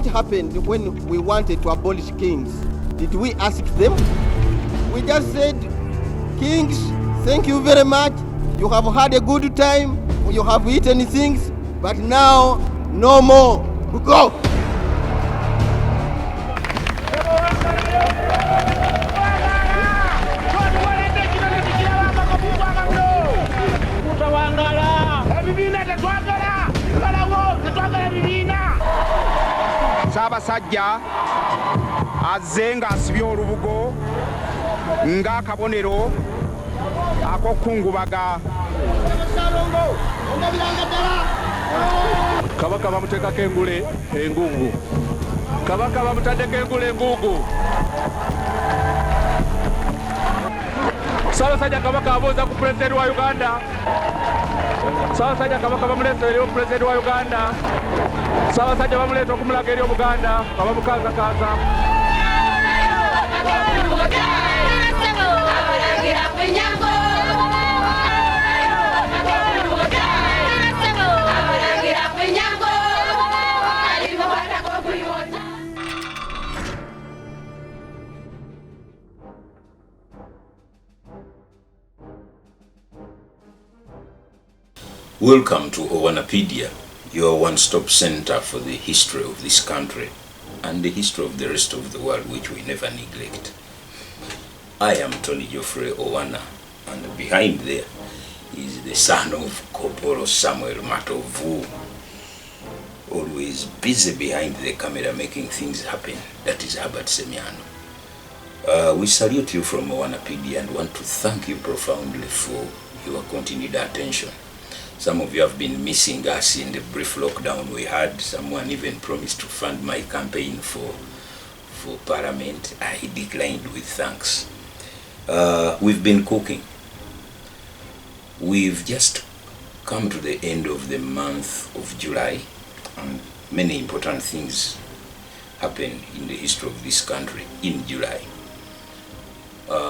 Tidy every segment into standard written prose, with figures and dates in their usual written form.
What happened when we wanted to abolish kings? Did we ask them? We just said, kings, thank you very much. You have had a good time. You have eaten things, but now no more. Go. Sabasajja azenga asibye olubugo ng'akabonero ak'okukungubaga. Kabaka bamuteekako engule engungu. Kabaka bamutaddeko engule engungu. Ssaabasajja Kabaka abooza ku pulezidenti wa Uganda. Ssaabasajja Kabaka bamuleeta eri pulezidenti wa Uganda. Ssaabasajja bamuleeta okumulaga eri Obuganda nga bamukaazakaaza. Welcome to OwanaPaedia, your one-stop center for the history of this country and the history of the rest of the world, which we never neglect. I am Tony Geoffrey Owana, and behind there is the son of Kopolo Samuel Matovu, always busy behind the camera making things happen. That is Herbert Semiano. We salute you from OwanaPaedia and want to thank you profoundly for your continued attention. Some of you have been missing us in the brief lockdown we had. Someone even promised to fund my campaign for Parliament. I declined with thanks. We've been cooking. We've just come to the end of the month of July, and many important things happen in the history of this country in July.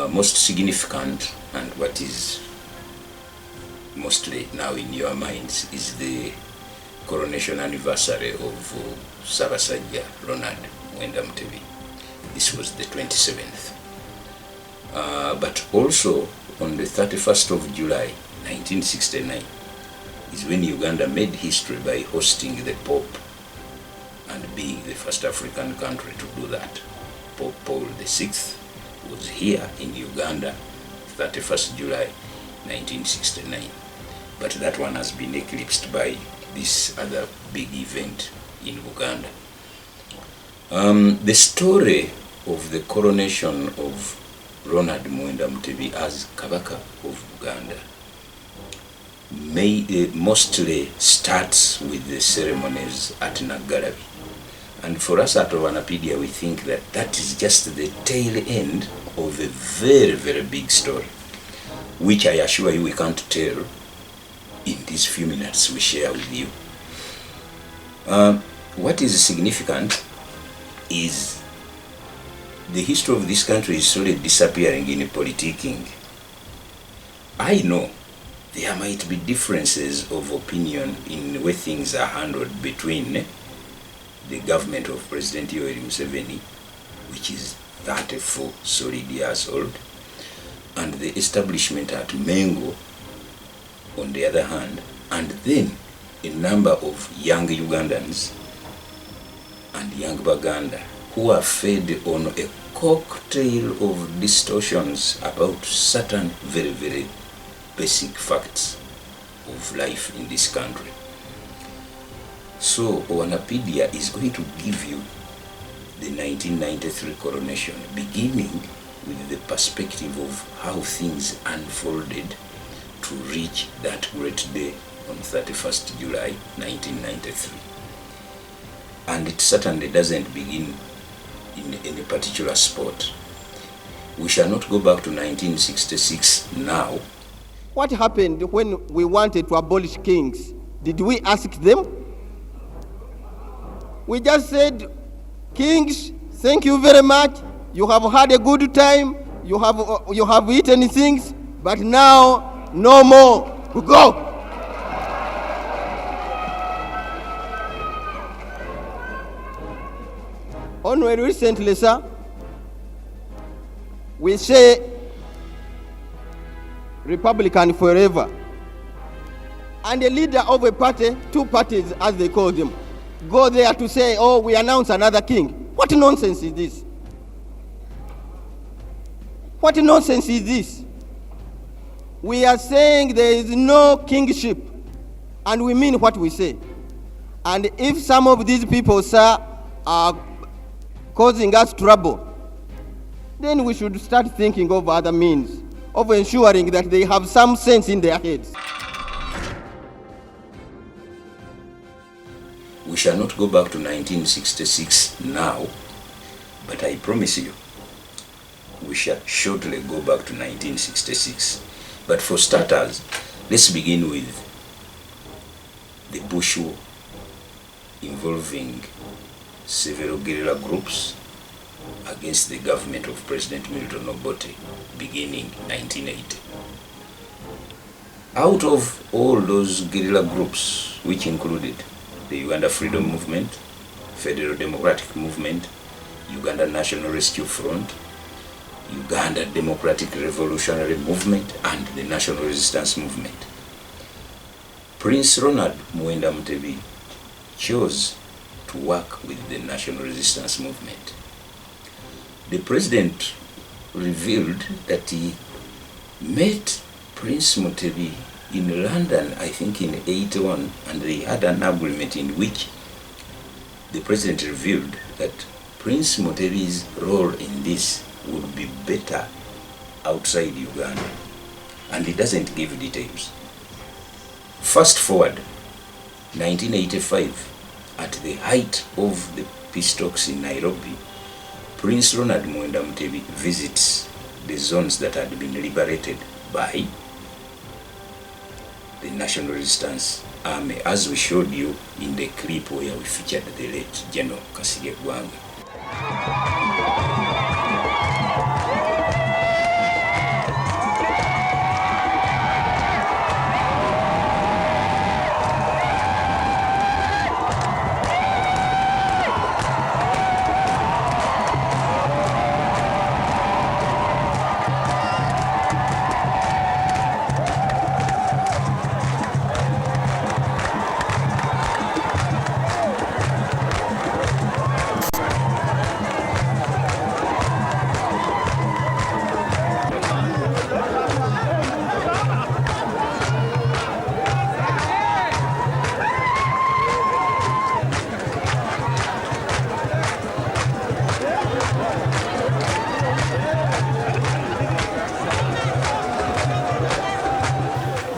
Most significant, and what is mostly now in your minds, is the coronation anniversary of Sabasajja Ronald Muwenda Mutebi. This was the 27th. But also on the 31st of July 1969 is when Uganda made history by hosting the Pope and being the first African country to do that. Pope Paul VI was here in Uganda 31st July 1969. But that one has been eclipsed by this other big event in Uganda. The story of the coronation of Ronald Muwenda Mutebi as Kabaka of Uganda mostly starts with the ceremonies at Nagalabi. And for us at OwanaPaedia, we think that that is just the tail end of a very, very big story, which I assure you we can't tell in these few minutes we share with you. What is significant is the history of this country is slowly disappearing in politicking. I know there might be differences of opinion in the way things are handled between the government of President Museveni, which is 34 solid years old, and the establishment at Mengo on the other hand, and then a number of young Ugandans and young Buganda who are fed on a cocktail of distortions about certain very, very basic facts of life in this country. So OwanaPaedia is going to give you the 1993 coronation, beginning with the perspective of how things unfolded to reach that great day on 31st July 1993. And it certainly doesn't begin in any particular spot. We shall not go back to 1966 now. What happened when we wanted to abolish kings? Did we ask them? We just said, kings, thank you very much. You have had a good time. You have eaten things, but now no more. Go. Only recently, sir, we say Republican forever. And the leader of a party, two parties as they call them, go there to say, oh, we announce another king. What nonsense is this? What nonsense is this? We are saying there is no kingship, and we mean what we say. And if some of these people, sir, are causing us trouble, then we should start thinking of other means of ensuring that they have some sense in their heads. We shall not go back to 1966 now, but I promise you, we shall shortly go back to 1966. But for starters, let's begin with the Bush War involving several guerrilla groups against the government of President Milton Obote beginning 1980. Out of all those guerrilla groups, which included the Uganda Freedom Movement, Federal Democratic Movement, Uganda National Rescue Front, Uganda Democratic Revolutionary Movement, and the National Resistance Movement, Prince Ronald Muwenda Mutebi chose to work with the National Resistance Movement. The president revealed that he met Prince Mutebi in London, I think in 81, and they had an agreement in which the president revealed that Prince Mutebi's role in this would be better outside Uganda, and he doesn't give details. Fast forward, 1985, at the height of the peace talks in Nairobi, Prince Ronald Muwenda Mutebi visits the zones that had been liberated by the National Resistance Army, as we showed you in the clip where we featured the late General Kasige Gwanga.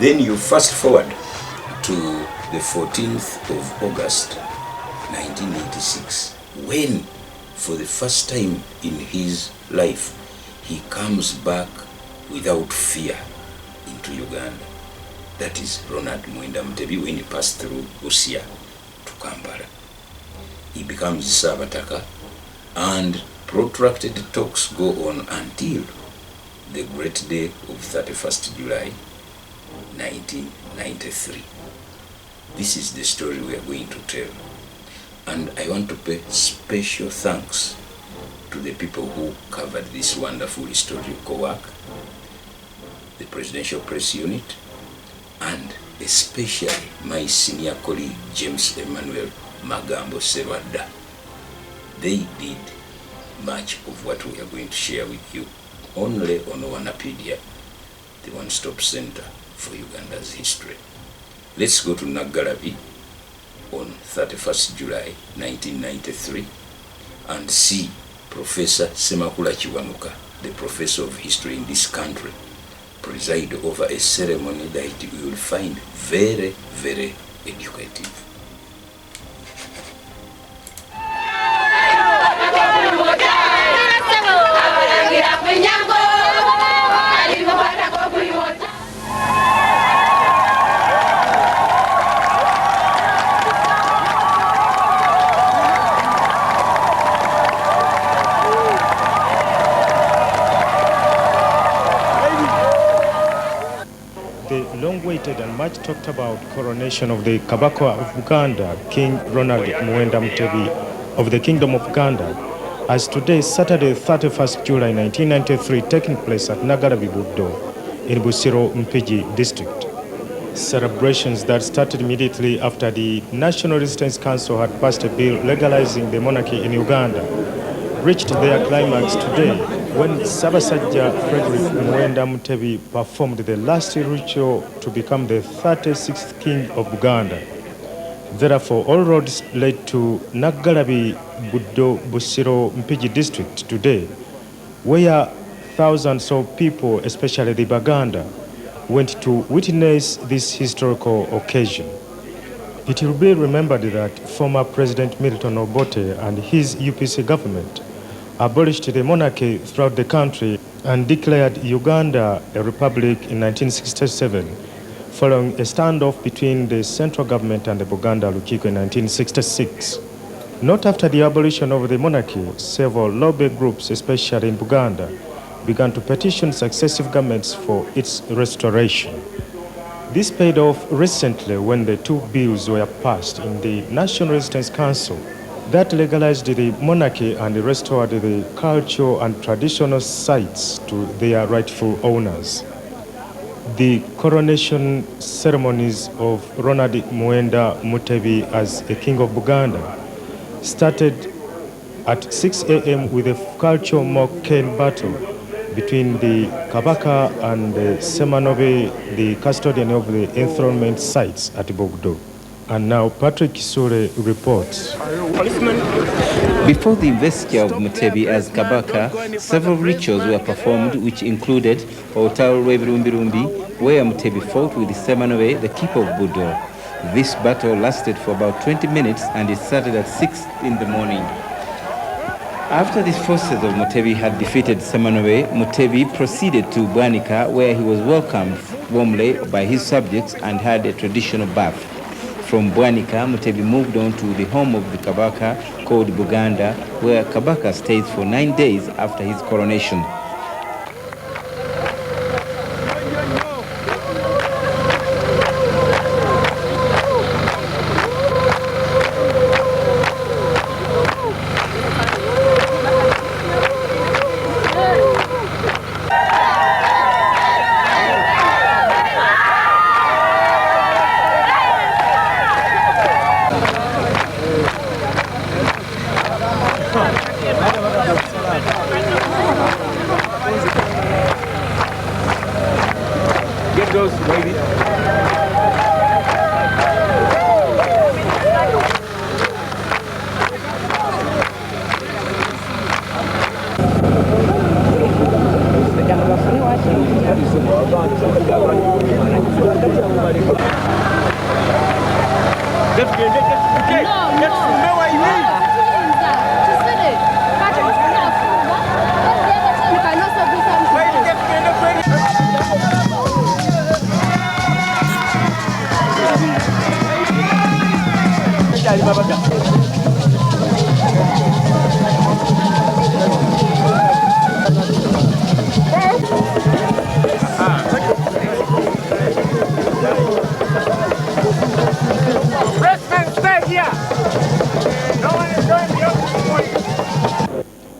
Then you fast forward to the 14th of August 1986, when for the first time in his life he comes back without fear into Uganda. That is Ronald Muwenda Mutebi when he passed through Busia to Kampala. He becomes Sabataka, and protracted talks go on until the great day of 31st July 1993. This is the story we are going to tell, and I want to pay special thanks to the people who covered this wonderful historical work, the Presidential Press Unit, and especially my senior colleague James Emmanuel Magambo Serwada. They did much of what we are going to share with you only on OwanaPaedia, the one-stop center for Uganda's history. Let's go to Nagalabi on 31st July 1993 and see Professor Semakula Chiwanuka, the professor of history in this country, preside over a ceremony that you will find very, very educative. Long-awaited and much talked about coronation of the Kabaka of Uganda, King Ronald Muwenda Mutebi of the Kingdom of Uganda, as today, Saturday, 31st July 1993, taking place at Nagarabi Buddo in Busiro Mpigi district. Celebrations that started immediately after the National Resistance Council had passed a bill legalizing the monarchy in Uganda reached their climax today when Sabasajja Frederick Muwenda Mutebi performed the last ritual to become the 36th king of Buganda. Therefore, all roads led to Nagarabi Buddo Busiro Mpigi district today, where thousands of people, especially the Baganda, went to witness this historical occasion. It will be remembered that former President Milton Obote and his UPC government abolished the monarchy throughout the country and declared Uganda a republic in 1967, following a standoff between the central government and the Buganda Lukiko in 1966. Not after the abolition of the monarchy, several lobby groups, especially in Buganda, began to petition successive governments for its restoration. This paid off recently when the two bills were passed in the National Resistance Council that legalized the monarchy and restored the cultural and traditional sites to their rightful owners. The coronation ceremonies of Ronald Muwenda Mutebi as a king of Buganda started at 6 a.m. with a cultural mock cane battle between the Kabaka and the Semanove, the custodian of the enthronement sites at Bogdo. And now Patrick Kisure reports. Before the investiture of Mutebi as Kabaka, several rituals were performed which included Otao Rwebirumbi, where Mutebi fought with Semanove, the keeper of Budo. This battle lasted for about 20 minutes and it started at 6 in the morning. After the forces of Mutebi had defeated Semanove, Mutebi proceeded to Bwanika, where he was welcomed warmly by his subjects and had a traditional bath. From Bwanika, Mutebi moved on to the home of the Kabaka, called Buganda, where Kabaka stayed for 9 days after his coronation.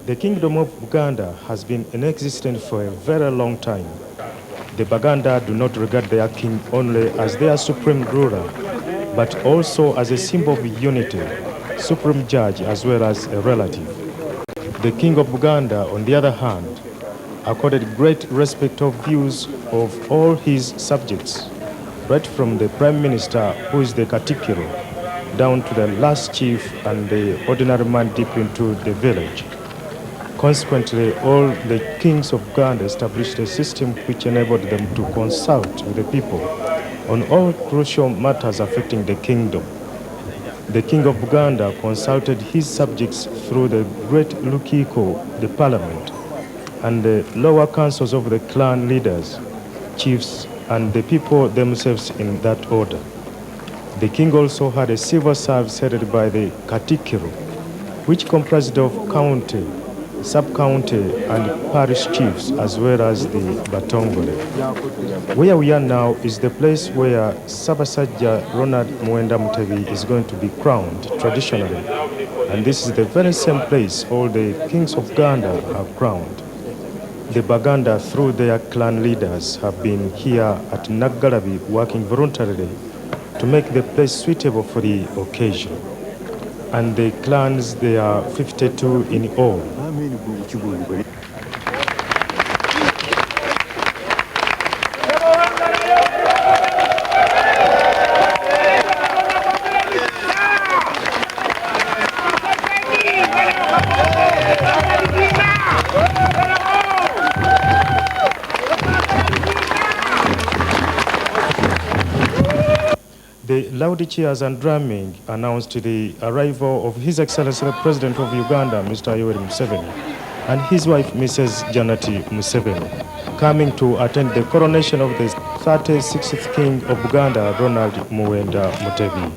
The Kingdom of Buganda has been in existence for a very long time. The Baganda do not regard their king only as their supreme ruler, but also as a symbol of unity, supreme judge as well as a relative. The King of Buganda, on the other hand, accorded great respect of views of all his subjects, right from the Prime Minister, who is the Katikiro, down to the last chief and the ordinary man deep into the village. Consequently, all the kings of Uganda established a system which enabled them to consult with the people on all crucial matters affecting the kingdom. The king of Buganda consulted his subjects through the great Lukiko, the parliament, and the lower councils of the clan leaders, chiefs, and the people themselves in that order. The king also had a civil service headed by the Katikiro, which comprised of county, sub-county, and parish chiefs, as well as the Batongole. Where we are now is the place where Sabasajja Ronald Muwenda Mutebi is going to be crowned traditionally and this is the very same place all the kings of Uganda are crowned. The Baganda, through their clan leaders, have been here at Nagalabi working voluntarily to make the place suitable for the occasion. And the clans, there are 52 in all. The loud cheers and drumming announced the arrival of His Excellency the President of Uganda, Mr. Yoweri Museveni, and his wife, Mrs. Janati Museveni, coming to attend the coronation of the 36th King of Buganda, Ronald Muwenda Mutebi.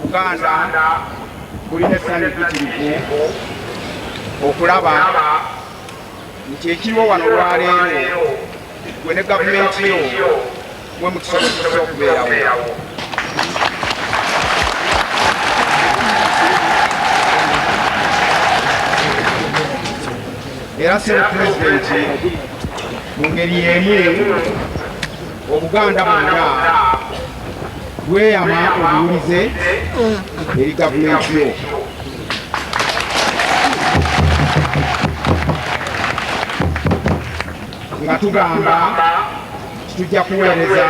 Uganda kulina essanyu ppitirivu okulaba nti ekiriwo wano olwaleero gwe ne gavumenti yo mwe mukisobozesa okubeerawo. Era Sir Pulezidenti mu ngeri y'emu Obuganda bwonna bweyama obuwulize eri gavumenti yo. Nga tugamba tujja kuweereza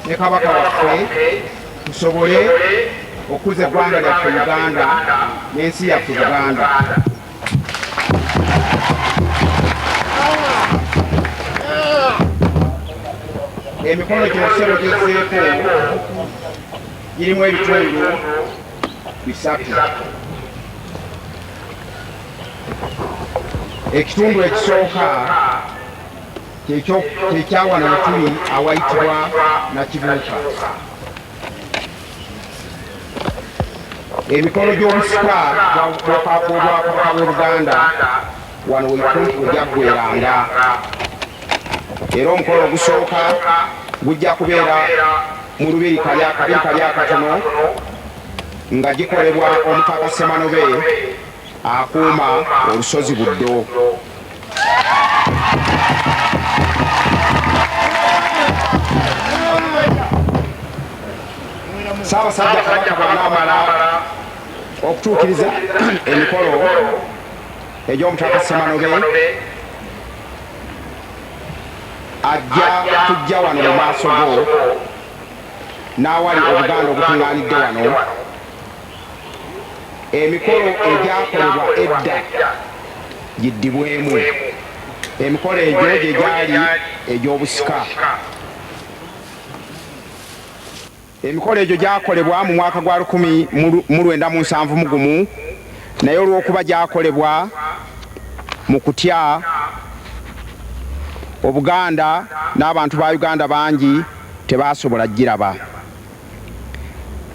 ne Kabaka waffe tusobole okuza eggwanga lyaffe Uganda n'ensi yaffe Buganda. Emikono gino tuserogezeeko girimu ebitundu bisatu. Ekitundu ekisooka kyekyawana we tuli awayitibwa Nakibuuka. Emikono gy'obusika bw'Obwakabaka bw'Obuganda wano we gyaggweranga. Era omukolo ogusooka gujja kubeera mu lubiri kali akatono nga gikolebwa Omutaka Ssemanobe akuuma olusozi Buddo. Ssaabasajja Kabaka bw'anaamala okutuukiriza emikolo egy'Omutaka Ssemanobe ajja kujja wano mu maaso go n'awali Obuganda obukuŋŋaanidde wano. Emikolo egyakolebwa edda giddibwemu. Emikolo egyo gye gyali egy'obusika. Emikolo egyo gyakolebwa mu mwaka gwa 1971 naye olw'okuba gyakolebwa mu kutya Obuganda n'abantu ba Uganda bangi tebasobola giraba.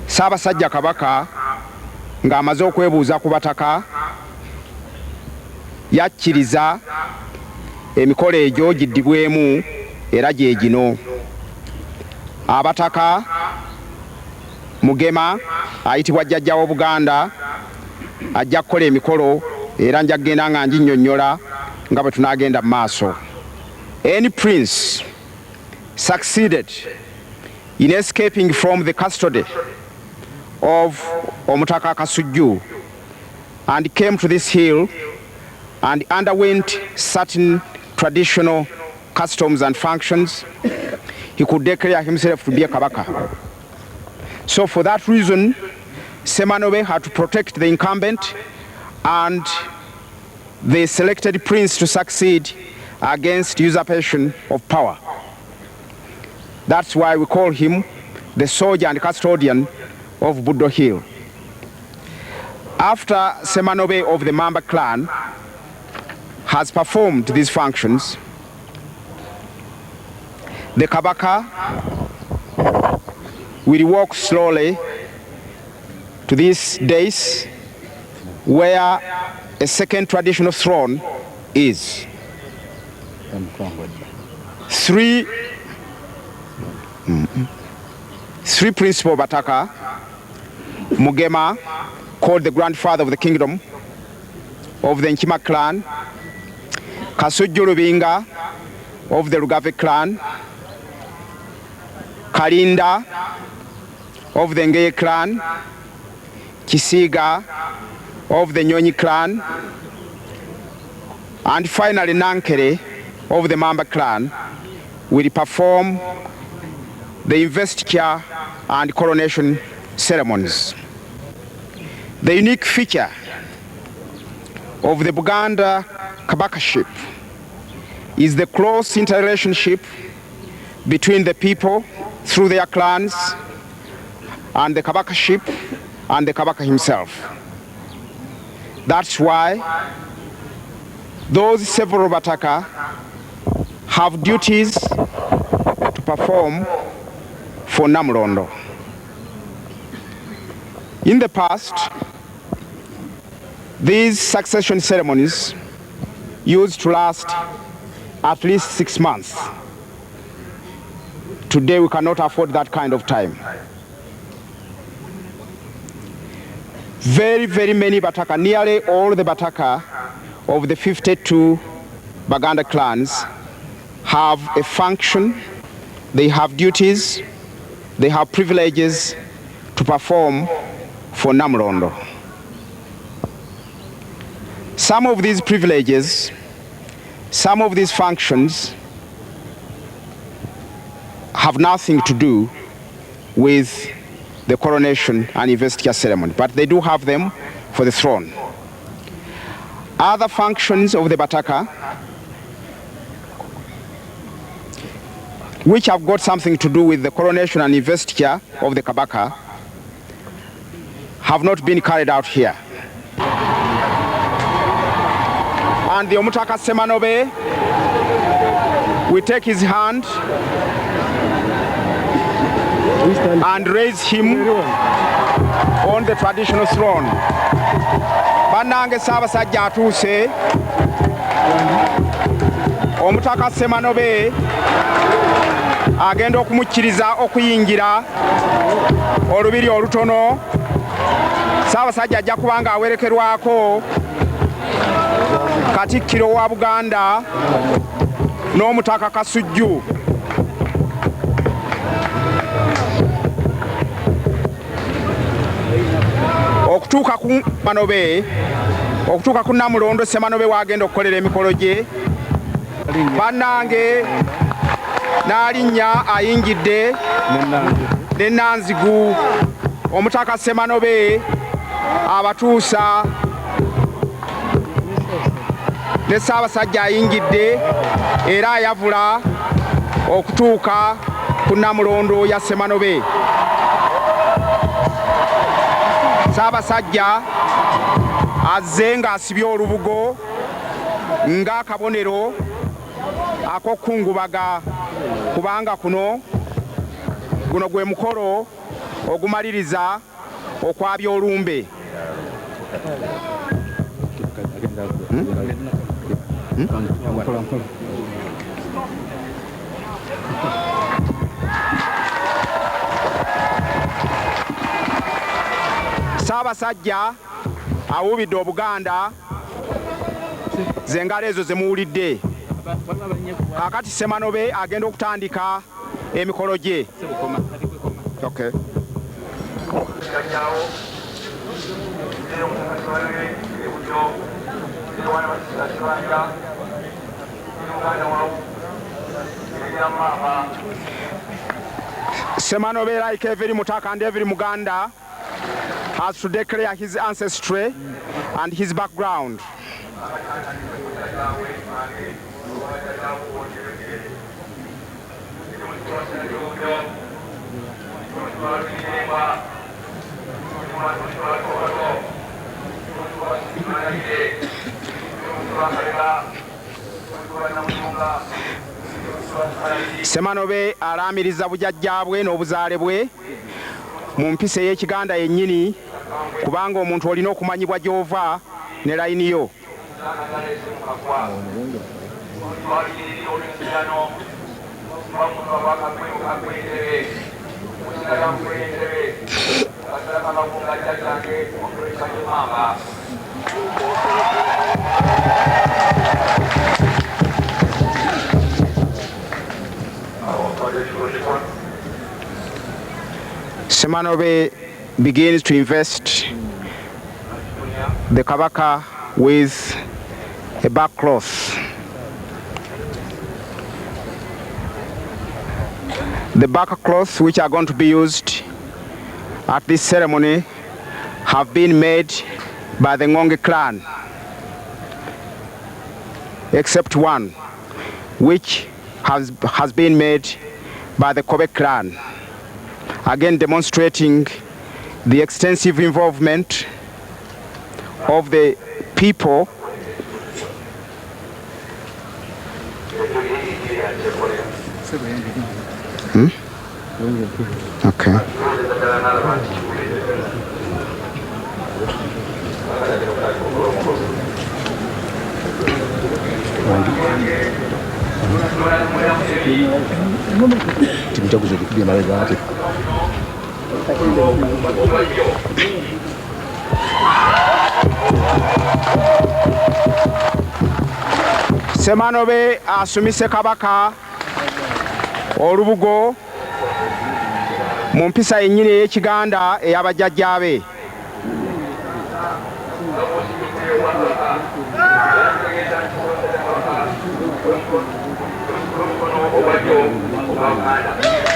Ssaabasajja Kabaka ng'amaze okwebuuza ku bataka yakkiriza emikolo egyo giddibwemu era gye gino. Abataka Mugema ayitibwa jjajja w'Obuganda ajja kukola emikolo era nja kugenda nga nginnyonnyola nga bwe tunaagenda mu maaso. Any prince succeeded in escaping from the custody of Omutaka Kasujju and came to this hill and underwent certain traditional customs and functions, he could declare himself to be a Kabaka. So for that reason, Semanobe had to protect the incumbent and the selected prince to succeed against usurpation of power. That's why we call him the soldier and custodian of Buddo Hill. After Semanobe of the Mamba clan has performed these functions, the Kabaka will walk slowly to these days where a second traditional throne is. Three principal Bataka, Mugema, called the grandfather of the kingdom of the Nkima clan, Kasujju Lubinga of the Lugave clan, Kalinda of the Ngeye clan, Kisiga of the Nyonyi clan, and finally Nankere of the Mamba clan will perform the investiture and coronation ceremonies. The unique feature of the Buganda Kabakaship is the close interrelationship between the people through their clans and the Kabakaship and the Kabaka himself. That's why those several Bataka have duties to perform for Namulondo. In the past, these succession ceremonies used to last at least 6 months. Today we cannot afford that kind of time. Very, very many Bataka, nearly all the Bataka of the 52 Baganda clans have a function, they have duties, they have privileges to perform for Namulondo. Some of these privileges, some of these functions have nothing to do with the coronation and investiture ceremony, but they do have them for the throne. Other functions of the Bataka, which have got something to do with the coronation and investiture of the Kabaka, have not been carried out here. And the Omutaka Semanobe, we take his hand and raise him on the traditional throne. Banange Sabasajja atuuse, Omutaka Semanobe agenda okumukkiriza okuyingira olubiri olutono. Ssaabasajja ajja kubanga awerekerwako Katikkiro wa Buganda n'Omutaka Kasujju. Okutuuka ku Manobe, okutuuka ku Namulondo Semanobe wagenda okukolera emikolo gye, bannange n'alinnya ayingidde ne Nanzigu. Omutaka Semanobe abatuusa ne Ssaabasajja ayingidde era ayavula okutuuka ku Namulondo ya Semanobe. Ssaabasajja azze ng'asibye olubugo ng'akabonero ak'okukungubaga, kubanga guno gwe mukolo ogumaliriza okwabya olumbe. Ssaabasajja awuubidde Obuganda zengalo ezo zemuwulidde. Kakati Semanobe agenda okutandika emikolo gye. Okay. Semanobe, like every Mutaka and every Muganda, has to declare his ancestry and his background. Semanobe alamiriza bujjajjaabwe n'obuzaale bwe mu mpisa ey'Ekiganda yennyini, kubanga omuntu olina okumanyibwa gy'ova ne layini yo. Semanobe begins to invest the Kabaka with a backcloth. The backcloths which are going to be used at this ceremony have been made by the Ngonge clan, except one, which has been made by the Kobe clan, again demonstrating the extensive involvement of the people Okay. Semanobe asumise Kabaka olubugo mu mpisa yennyini ey'Ekiganda ey'abajjajjaabe.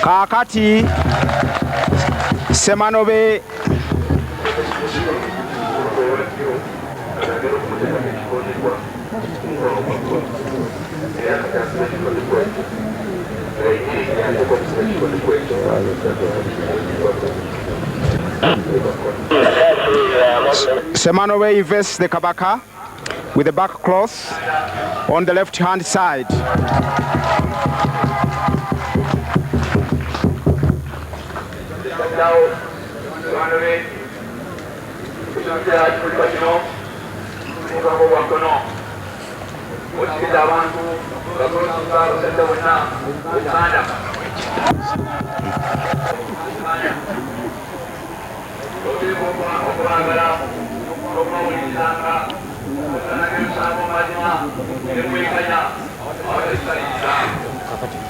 Kaakati Semanobe Semanobe invests the Kabaka with the back cloth on the left hand side.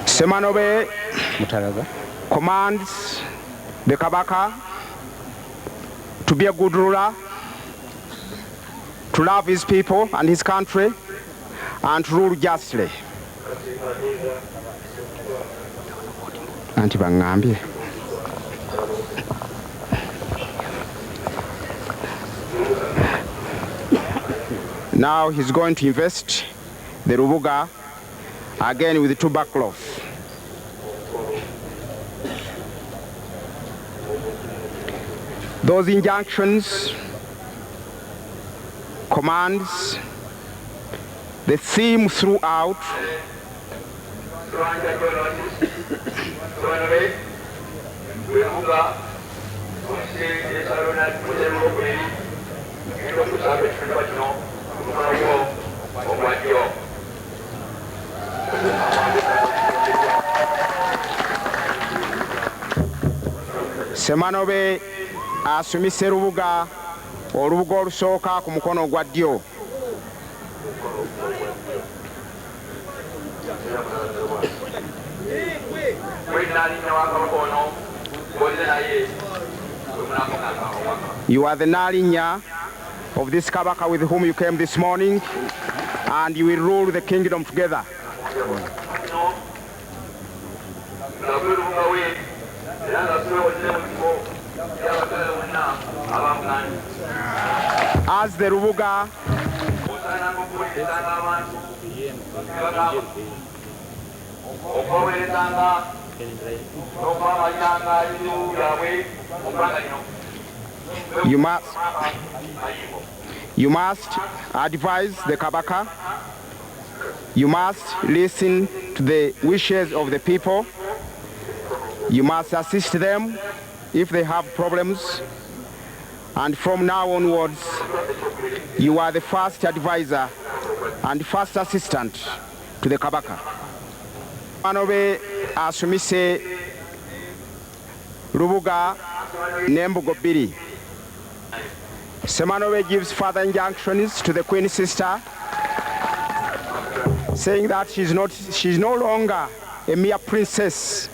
Semanobe commands the Kabaka to be a good ruler, to love his people and his country, and to rule justly. Now he's going to invest the Rubuga again with the two back cloths. Those injunctions, commands, the theme throughout Semanobe asumise Rubuga olubuga olusooka ku mukono gwa ddyo. You are the Nalinya of this Kabaka with whom you came this morning, and you will rule the kingdom together. As the Rubuga you must advise the Kabaka. You must listen to the wishes of the people. You must assist them if they have problems. And from now onwards, you are the first advisor and first assistant to the Kabaka. Manobe asumise Rubuga Nembugo Biri. Semanobe gives further injunctions to the Queen Sister, saying that she's no longer a mere princess.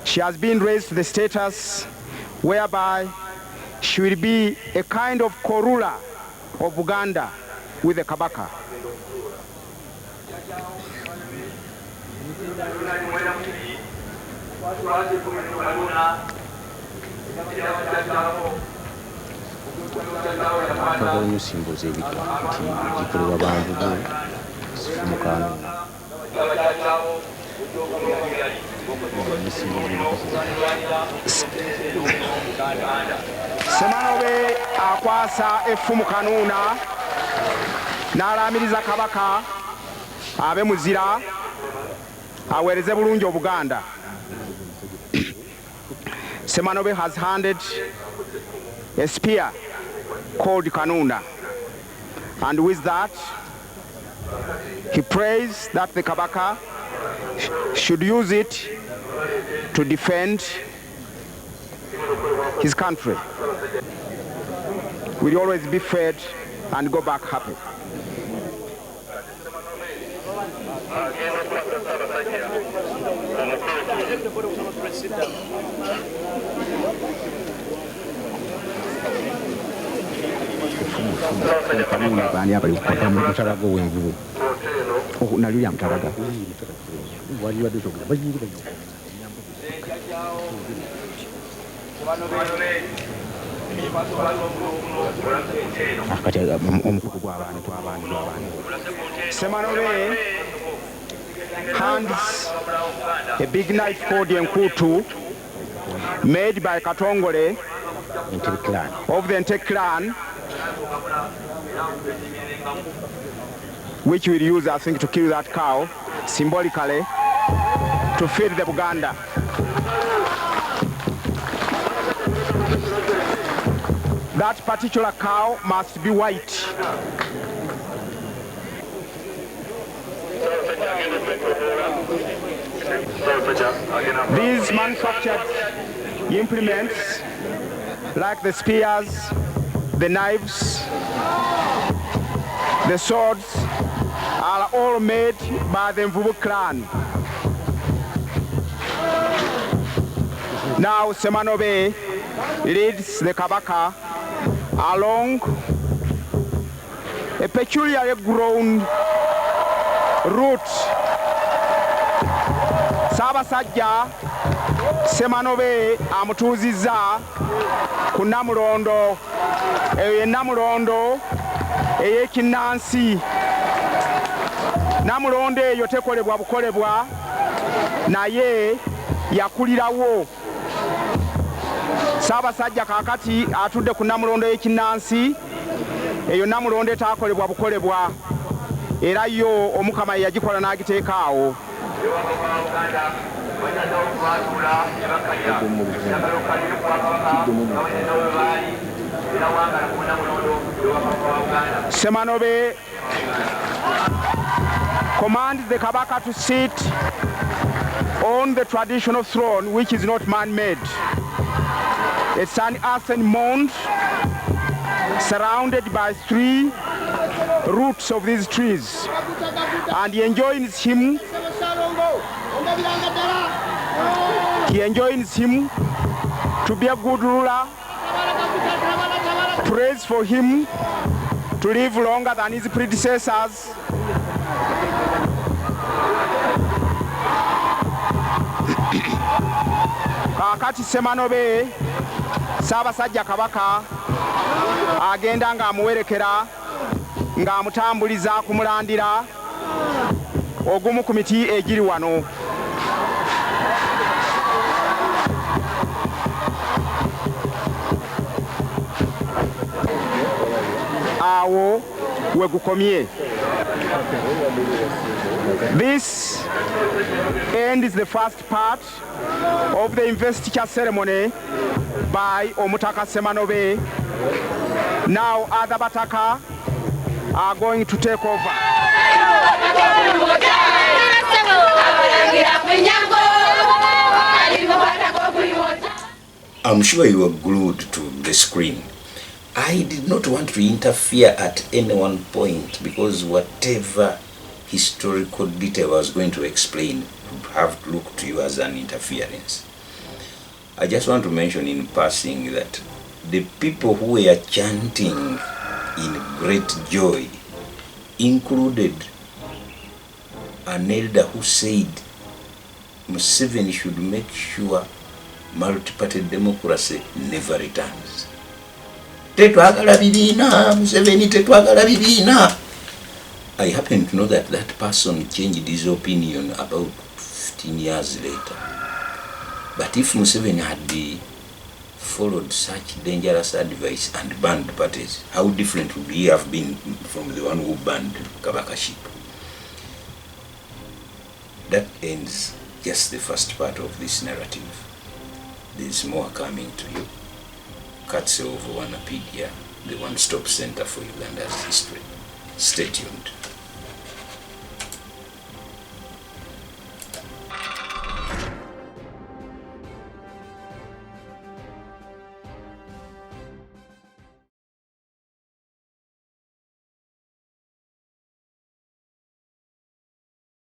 She has been raised to the status whereby she will be a kind of co-ruler of Uganda with the Kabaka. Semanobe akwasa effumu kanuuna n'alaamiriza Kabaka abe muzira aweereze bulungi Obuganda. Semanobe has handed a spear called Kanuna, and with that he prays that the Kabaka should use it to defend his country. Will always be fed and go back happy. Semanobe hands a big knife called Yenkutu, made by Katongole of the Nte clan, which we'll use, I think, to kill that cow, symbolically, to feed the Buganda. That particular cow must be white. These manufactured implements, like the spears, the knives, the swords, are all made by the Mvubu clan. Now Semanobe leads the Kabaka along a peculiarly grown route. Sabasajja Semanobe amutuuzizza ku Namulondo, eyo ye Namulondo ey'ekinnansi. Namulondo eyo tekolebwa bukolebwa, naye yakulirawo. Sabasajja kaakati atudde ku Namulondo y'ekinnansi, eyo Namulondo etaakolebwa bukolebwa, era yo Omukama yagikola n'agiteeka awo. Semanobe commands the Kabaka to sit on the traditional throne, which is not man-made. It's an earthen mound surrounded by 3 roots of these trees, and he enjoins him He enjoins him to be a good ruler, prays for him to live longer than his predecessors, kakati Semanobe Ssaabasajja Kabaka agenda ng'amuwerekera ng'amutambuliza kumulandira ogumu ku miti egiri wano. Awo we gukomye. This ends the first part of the investiture ceremony by Omutaka Semanobe. Now other Bataka are going to take over. I'm sure you were glued to the screen. I did not want to interfere at any one point because whatever historical detail I was going to explain would have looked to you as an interference. I just want to mention in passing that the people who were chanting in great joy included an elder who said Museveni should make sure multi-party democracy never returns. Tetwagala bibiina, Museveni tetwagala bibiina. I happen to know that that person changed his opinion about 15 years later. But if Museveni had followed such dangerous advice and banned parties, how different would he have been from the one who banned Kabaka sheep? That ends just the first part of this narrative. There's more coming to you. Courtesy of OwanaPaedia, the one-stop center for Uganda's history. Stay tuned.